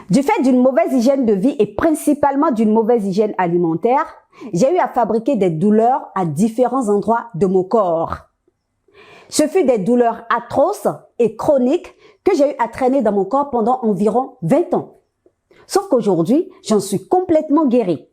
Du fait d'une mauvaise hygiène de vie et principalement d'une mauvaise hygiène alimentaire, j'ai eu à fabriquer des douleurs à différents endroits de mon corps. Ce fut des douleurs atroces et chroniques que j'ai eu à traîner dans mon corps pendant environ 20 ans. Sauf qu'aujourd'hui, j'en suis complètement guérie.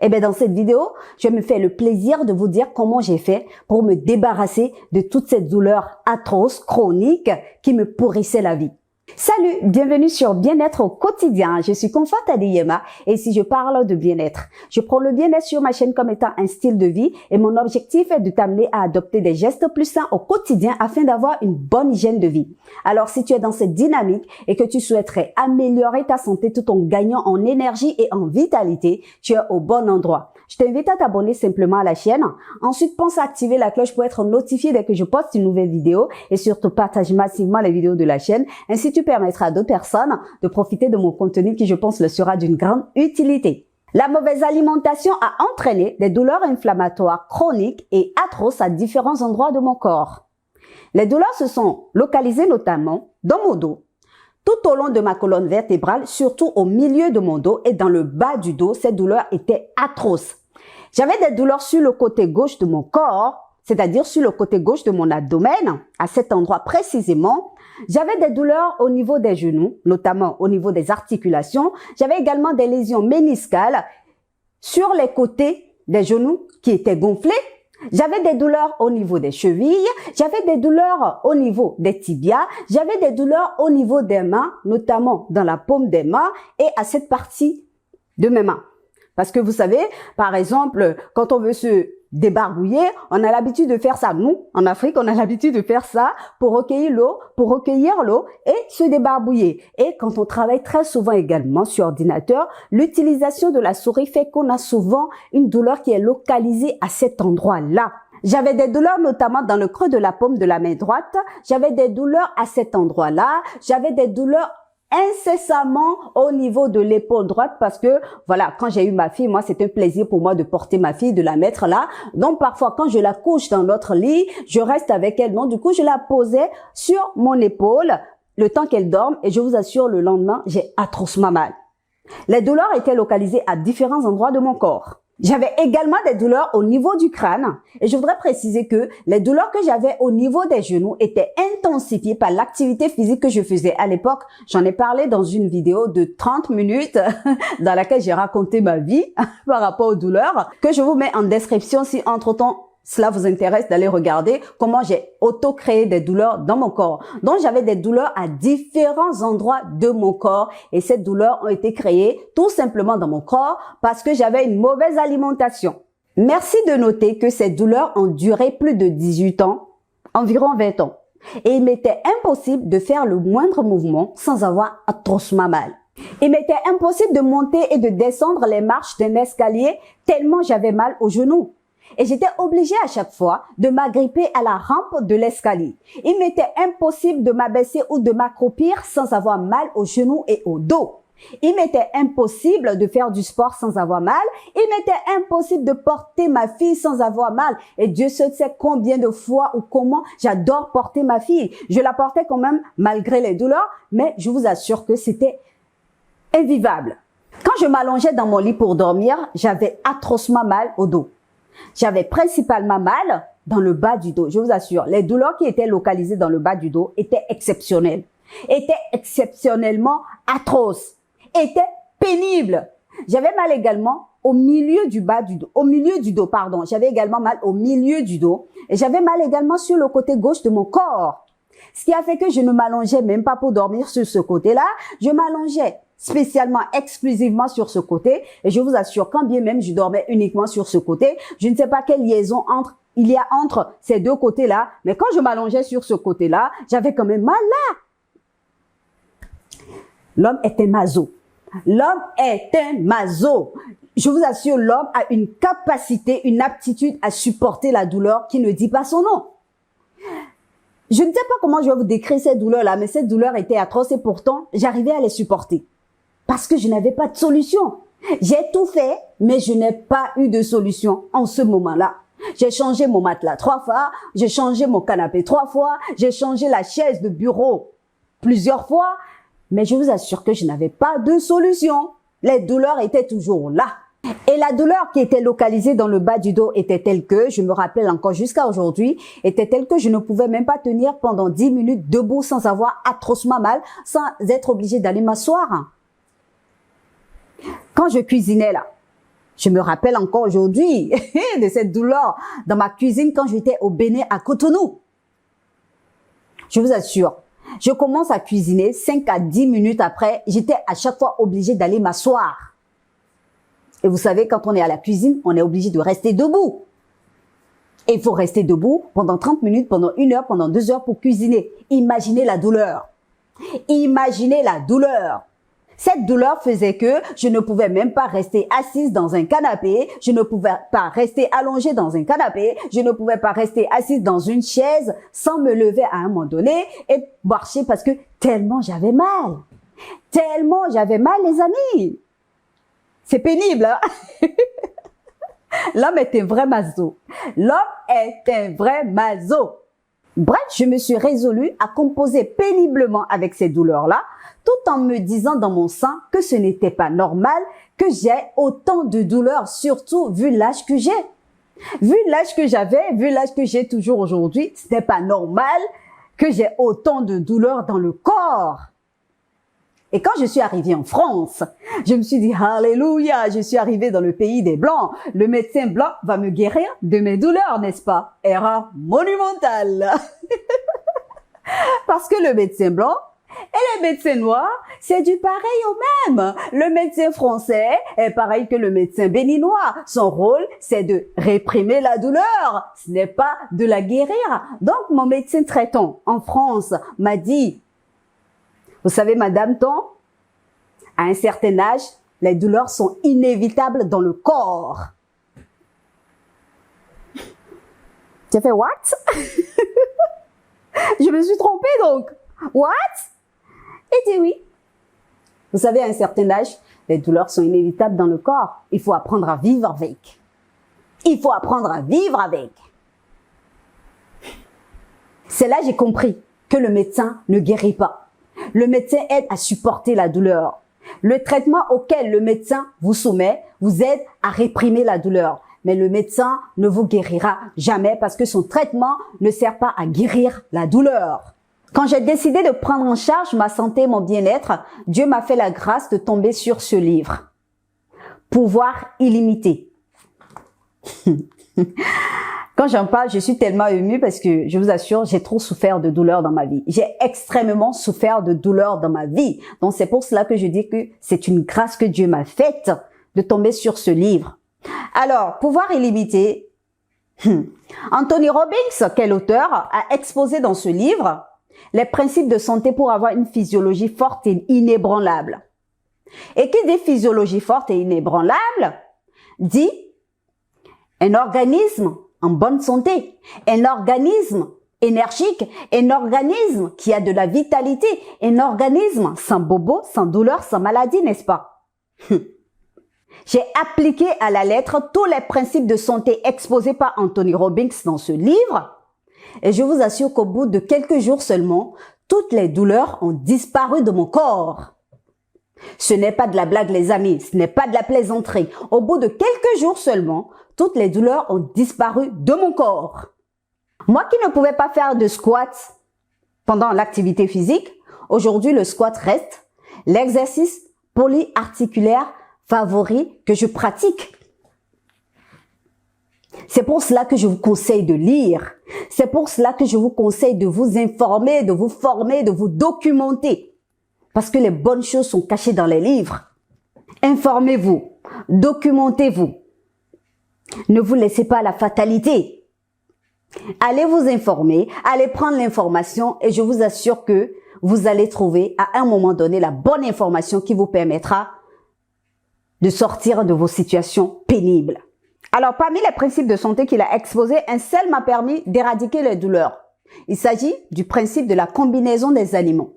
Et bien dans cette vidéo, je me fais le plaisir de vous dire comment j'ai fait pour me débarrasser de toutes ces douleurs atroces, chroniques qui me pourrissaient la vie. Salut, bienvenue sur Bien-être au quotidien. Je suis Comfort Adeyema et si je parle de bien-être, je prends le bien-être sur ma chaîne comme étant un style de vie et mon objectif est de t'amener à adopter des gestes plus sains au quotidien afin d'avoir une bonne hygiène de vie. Alors si tu es dans cette dynamique et que tu souhaiterais améliorer ta santé tout en gagnant en énergie et en vitalité, tu es au bon endroit. Je t'invite à t'abonner simplement à la chaîne. Ensuite, pense à activer la cloche pour être notifié dès que je poste une nouvelle vidéo et surtout partage massivement les vidéos de la chaîne. Ainsi, tu permettras à d'autres personnes de profiter de mon contenu qui, je pense, leur sera d'une grande utilité. La mauvaise alimentation a entraîné des douleurs inflammatoires chroniques et atroces à différents endroits de mon corps. Les douleurs se sont localisées notamment dans mon dos, tout au long de ma colonne vertébrale, surtout au milieu de mon dos et dans le bas du dos. Ces douleurs étaient atroces. J'avais des douleurs sur le côté gauche de mon corps, c'est-à-dire sur le côté gauche de mon abdomen, à cet endroit précisément. J'avais des douleurs au niveau des genoux, notamment au niveau des articulations. J'avais également des lésions méniscales sur les côtés des genoux qui étaient gonflés. J'avais des douleurs au niveau des chevilles, j'avais des douleurs au niveau des tibias, j'avais des douleurs au niveau des mains, notamment dans la paume des mains et à cette partie de mes mains. Parce que vous savez, par exemple, quand on veut se débarbouiller, on a l'habitude de faire ça. Nous, en Afrique, on a l'habitude de faire ça pour recueillir l'eau et se débarbouiller. Et quand on travaille très souvent également sur ordinateur, l'utilisation de la souris fait qu'on a souvent une douleur qui est localisée à cet endroit-là. J'avais des douleurs notamment dans le creux de la paume de la main droite. J'avais des douleurs à cet endroit-là. J'avais des douleurs incessamment au niveau de l'épaule droite parce que voilà, quand j'ai eu ma fille, moi c'est un plaisir pour moi de porter ma fille, de la mettre là. Donc parfois quand je la couche dans notre lit, je reste avec elle. Donc du coup je la posais sur mon épaule le temps qu'elle dorme et je vous assure le lendemain j'ai atrocement mal. Les douleurs étaient localisées à différents endroits de mon corps. J'avais également des douleurs au niveau du crâne et je voudrais préciser que les douleurs que j'avais au niveau des genoux étaient intensifiées par l'activité physique que je faisais à l'époque. J'en ai parlé dans une vidéo de 30 minutes dans laquelle j'ai raconté ma vie par rapport aux douleurs que je vous mets en description si entre-temps cela vous intéresse d'aller regarder comment j'ai auto-créé des douleurs dans mon corps. Donc, j'avais des douleurs à différents endroits de mon corps et ces douleurs ont été créées tout simplement dans mon corps parce que j'avais une mauvaise alimentation. Merci de noter que ces douleurs ont duré plus de 18 ans, environ 20 ans. Et il m'était impossible de faire le moindre mouvement sans avoir atrocement mal. Il m'était impossible de monter et de descendre les marches d'un escalier tellement j'avais mal aux genoux. Et j'étais obligée à chaque fois de m'agripper à la rampe de l'escalier. Il m'était impossible de m'abaisser ou de m'accroupir sans avoir mal aux genoux et au dos. Il m'était impossible de faire du sport sans avoir mal. Il m'était impossible de porter ma fille sans avoir mal. Et Dieu seul sait combien de fois ou comment j'adore porter ma fille. Je la portais quand même malgré les douleurs, mais je vous assure que c'était invivable. Quand je m'allongeais dans mon lit pour dormir, j'avais atrocement mal au dos. J'avais principalement mal dans le bas du dos. Je vous assure, les douleurs qui étaient localisées dans le bas du dos étaient exceptionnelles, étaient exceptionnellement atroces, étaient pénibles. J'avais mal également au milieu du dos, pardon. J'avais également mal au milieu du dos et j'avais mal également sur le côté gauche de mon corps. Ce qui a fait que je ne m'allongeais même pas pour dormir sur ce côté-là. Je m'allongeais spécialement, exclusivement sur ce côté. Et je vous assure, quand bien même je dormais uniquement sur ce côté, je ne sais pas quelle liaison il y a entre ces deux côtés-là. Mais quand je m'allongeais sur ce côté-là, j'avais quand même mal là. L'homme est un maso. L'homme est un maso. Je vous assure, l'homme a une capacité, une aptitude à supporter la douleur qui ne dit pas son nom. Je ne sais pas comment je vais vous décrire ces douleurs-là, mais ces douleurs étaient atroces et pourtant, j'arrivais à les supporter. Parce que je n'avais pas de solution. J'ai tout fait, mais je n'ai pas eu de solution en ce moment-là. J'ai changé mon matelas 3 fois, j'ai changé mon canapé 3 fois, j'ai changé la chaise de bureau plusieurs fois, Mais je vous assure que je n'avais pas de solution. Les douleurs étaient toujours là. Et la douleur qui était localisée dans le bas du dos était telle que, je me rappelle encore jusqu'à aujourd'hui, était telle que je ne pouvais même pas tenir pendant 10 minutes debout sans avoir atrocement mal, sans être obligée d'aller m'asseoir. Quand je cuisinais là, je me rappelle encore aujourd'hui de cette douleur dans ma cuisine quand j'étais au Bénin à Cotonou. Je vous assure, je commence à cuisiner 5 à 10 minutes après, j'étais à chaque fois obligée d'aller m'asseoir. Et vous savez, quand on est à la cuisine, on est obligé de rester debout. Et il faut rester debout pendant 30 minutes, pendant 1 heure, pendant 2 heures pour cuisiner. Imaginez la douleur. Imaginez la douleur. Cette douleur faisait que je ne pouvais même pas rester assise dans un canapé, je ne pouvais pas rester allongée dans un canapé, je ne pouvais pas rester assise dans une chaise sans me lever à un moment donné et marcher parce que tellement j'avais mal. Tellement j'avais mal, les amis. C'est pénible, hein? L'homme est un vrai maso. L'homme est un vrai maso. Bref, je me suis résolue à composer péniblement avec ces douleurs-là, tout en me disant dans mon sein que ce n'était pas normal que j'ai autant de douleurs, surtout vu l'âge que j'ai. Vu l'âge que j'avais, vu l'âge que j'ai toujours aujourd'hui, ce n'est pas normal que j'ai autant de douleurs dans le corps. Et quand je suis arrivée en France, je me suis dit, alléluia, je suis arrivée dans le pays des Blancs. Le médecin blanc va me guérir de mes douleurs, n'est-ce pas? Erreur monumentale. Parce que le médecin blanc et le médecin noir, c'est du pareil au même. Le médecin français est pareil que le médecin béninois. Son rôle, c'est de réprimer la douleur. Ce n'est pas de la guérir. Donc, mon médecin traitant en France m'a dit, vous savez, Madame Ton, à un certain âge, les douleurs sont inévitables dans le corps. J'ai fait what? Je me suis trompée donc. What? Il dit oui. Vous savez, à un certain âge, les douleurs sont inévitables dans le corps. Il faut apprendre à vivre avec. Il faut apprendre à vivre avec. C'est là que j'ai compris que le médecin ne guérit pas. Le médecin aide à supporter la douleur. Le traitement auquel le médecin vous soumet vous aide à réprimer la douleur. Mais le médecin ne vous guérira jamais parce que son traitement ne sert pas à guérir la douleur. Quand j'ai décidé de prendre en charge ma santé et mon bien-être, Dieu m'a fait la grâce de tomber sur ce livre. Pouvoir illimité. Quand j'en parle, je suis tellement émue parce que je vous assure, j'ai trop souffert de douleur dans ma vie. J'ai extrêmement souffert de douleur dans ma vie. Donc c'est pour cela que je dis que c'est une grâce que Dieu m'a faite de tomber sur ce livre. Alors, Pouvoir illimité, Anthony Robbins, quel auteur, a exposé dans ce livre les principes de santé pour avoir une physiologie forte et inébranlable. Et qui dit physiologie forte et inébranlable, dit un organisme en bonne santé, un organisme énergique, un organisme qui a de la vitalité, un organisme sans bobo, sans douleur, sans maladie, n'est-ce pas? J'ai appliqué à la lettre tous les principes de santé exposés par Anthony Robbins dans ce livre et je vous assure qu'au bout de quelques jours seulement, toutes les douleurs ont disparu de mon corps. Ce n'est pas de la blague, les amis, ce n'est pas de la plaisanterie. Au bout de quelques jours seulement, toutes les douleurs ont disparu de mon corps. Moi qui ne pouvais pas faire de squat pendant l'activité physique, aujourd'hui le squat reste l'exercice polyarticulaire favori que je pratique. C'est pour cela que je vous conseille de lire. C'est pour cela que je vous conseille de vous informer, de vous former, de vous documenter. Parce que les bonnes choses sont cachées dans les livres. Informez-vous, documentez-vous. Ne vous laissez pas à la fatalité. Allez vous informer, allez prendre l'information et je vous assure que vous allez trouver à un moment donné la bonne information qui vous permettra de sortir de vos situations pénibles. Alors, parmi les principes de santé qu'il a exposés, un seul m'a permis d'éradiquer les douleurs. Il s'agit du principe de la combinaison des aliments.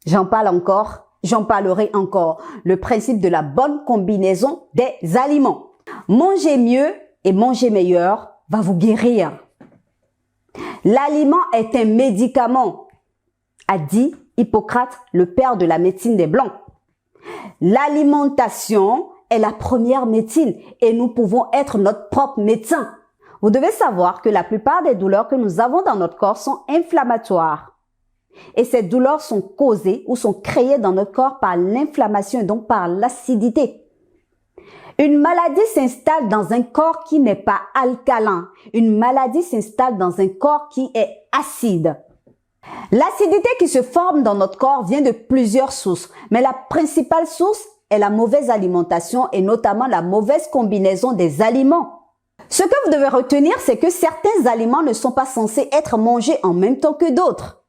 J'en parle encore, j'en parlerai encore. Le principe de la bonne combinaison des aliments. Manger mieux et manger meilleur va vous guérir. L'aliment est un médicament, a dit Hippocrate, le père de la médecine des Blancs. L'alimentation est la première médecine et nous pouvons être notre propre médecin. Vous devez savoir que la plupart des douleurs que nous avons dans notre corps sont inflammatoires. Et ces douleurs sont causées ou sont créées dans notre corps par l'inflammation et donc par l'acidité. Une maladie s'installe dans un corps qui n'est pas alcalin. Une maladie s'installe dans un corps qui est acide. L'acidité qui se forme dans notre corps vient de plusieurs sources, mais la principale source est la mauvaise alimentation et notamment la mauvaise combinaison des aliments. Ce que vous devez retenir, c'est que certains aliments ne sont pas censés être mangés en même temps que d'autres.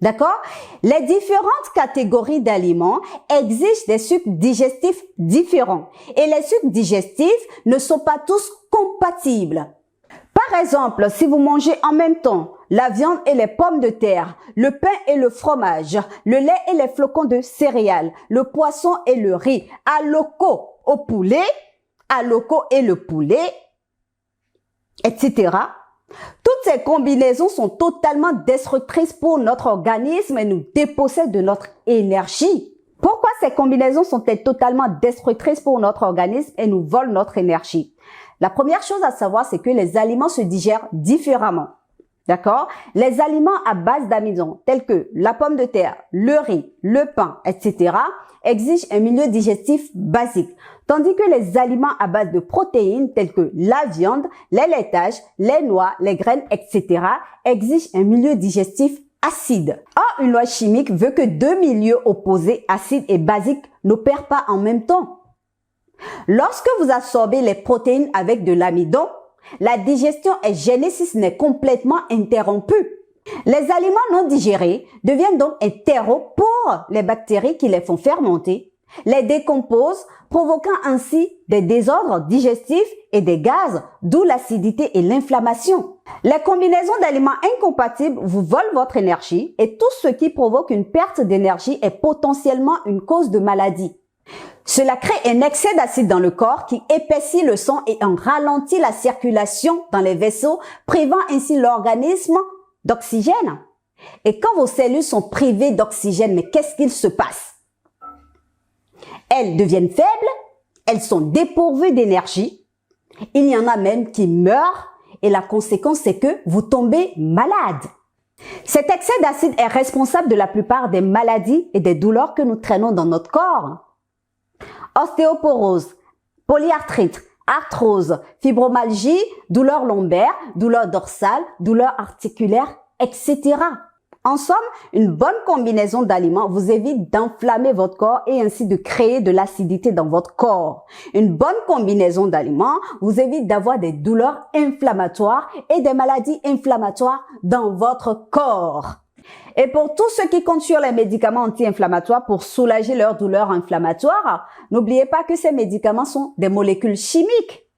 D'accord? Les différentes catégories d'aliments exigent des sucres digestifs différents et les sucres digestifs ne sont pas tous compatibles. Par exemple, si vous mangez en même temps la viande et les pommes de terre, le pain et le fromage, le lait et les flocons de céréales, le poisson et le riz, à loco au poulet, à loco et le poulet, etc. Toutes ces combinaisons sont totalement destructrices pour notre organisme et nous dépossèdent de notre énergie. Pourquoi ces combinaisons sont-elles totalement destructrices pour notre organisme et nous volent notre énergie? La première chose à savoir, c'est que les aliments se digèrent différemment. D'accord? Les aliments à base d'amidon, tels que la pomme de terre, le riz, le pain, etc., exigent un milieu digestif basique. Tandis que les aliments à base de protéines, tels que la viande, les laitages, les noix, les graines, etc., exigent un milieu digestif acide. Or, une loi chimique veut que deux milieux opposés, acides et basiques, n'opèrent pas en même temps. Lorsque vous absorbez les protéines avec de l'amidon, la digestion est gênée si ce n'est complètement interrompue. Les aliments non digérés deviennent donc un terreau pour les bactéries qui les font fermenter, les décomposent, provoquant ainsi des désordres digestifs et des gaz, d'où l'acidité et l'inflammation. Les combinaisons d'aliments incompatibles vous volent votre énergie et tout ce qui provoque une perte d'énergie est potentiellement une cause de maladie. Cela crée un excès d'acide dans le corps qui épaissit le sang et en ralentit la circulation dans les vaisseaux, privant ainsi l'organisme d'oxygène. Et quand vos cellules sont privées d'oxygène, mais qu'est-ce qu'il se passe? Elles deviennent faibles, elles sont dépourvues d'énergie. Il y en a même qui meurent et la conséquence c'est que vous tombez malade. Cet excès d'acide est responsable de la plupart des maladies et des douleurs que nous traînons dans notre corps. Ostéoporose, polyarthrite, arthrose, fibromyalgie, douleurs lombaires, douleurs dorsales, douleurs articulaires, etc. En somme, une bonne combinaison d'aliments vous évite d'enflammer votre corps et ainsi de créer de l'acidité dans votre corps. Une bonne combinaison d'aliments vous évite d'avoir des douleurs inflammatoires et des maladies inflammatoires dans votre corps. Et pour tous ceux qui comptent sur les médicaments anti-inflammatoires pour soulager leurs douleurs inflammatoires, n'oubliez pas que ces médicaments sont des molécules chimiques.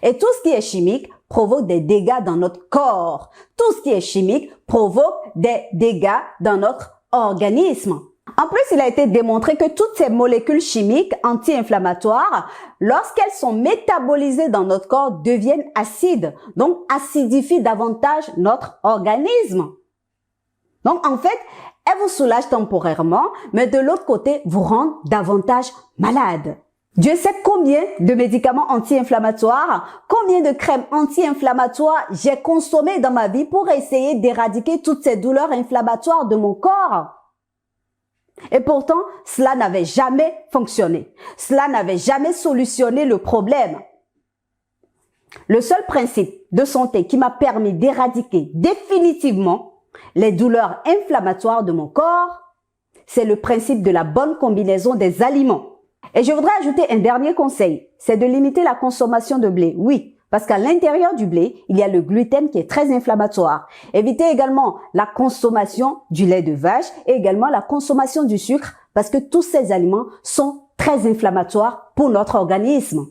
Et tout ce qui est chimique provoque des dégâts dans notre corps. Tout ce qui est chimique provoque des dégâts dans notre organisme. En plus, il a été démontré que toutes ces molécules chimiques anti-inflammatoires, lorsqu'elles sont métabolisées dans notre corps, deviennent acides, donc acidifient davantage notre organisme. Donc, en fait, elles vous soulagent temporairement, mais de l'autre côté, vous rendent davantage malade. Dieu sait combien de médicaments anti-inflammatoires, combien de crèmes anti-inflammatoires j'ai consommé dans ma vie pour essayer d'éradiquer toutes ces douleurs inflammatoires de mon corps. Et pourtant, cela n'avait jamais fonctionné. Cela n'avait jamais solutionné le problème. Le seul principe de santé qui m'a permis d'éradiquer définitivement les douleurs inflammatoires de mon corps, c'est le principe de la bonne combinaison des aliments. Et je voudrais ajouter un dernier conseil, c'est de limiter la consommation de blé. Oui, parce qu'à l'intérieur du blé, il y a le gluten qui est très inflammatoire. Évitez également la consommation du lait de vache et également la consommation du sucre parce que tous ces aliments sont très inflammatoires pour notre organisme.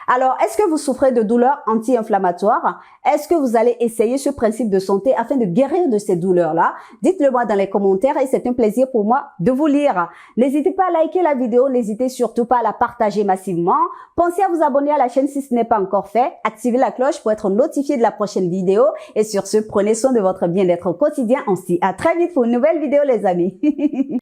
Alors, est-ce que vous souffrez de douleurs anti-inflammatoires? Est-ce que vous allez essayer ce principe de santé afin de guérir de ces douleurs-là? Dites-le moi dans les commentaires et c'est un plaisir pour moi de vous lire. N'hésitez pas à liker la vidéo, n'hésitez surtout pas à la partager massivement. Pensez à vous abonner à la chaîne si ce n'est pas encore fait. Activez la cloche pour être notifié de la prochaine vidéo. Et sur ce, prenez soin de votre bien-être au quotidien. On se dit à très vite pour une nouvelle vidéo les amis.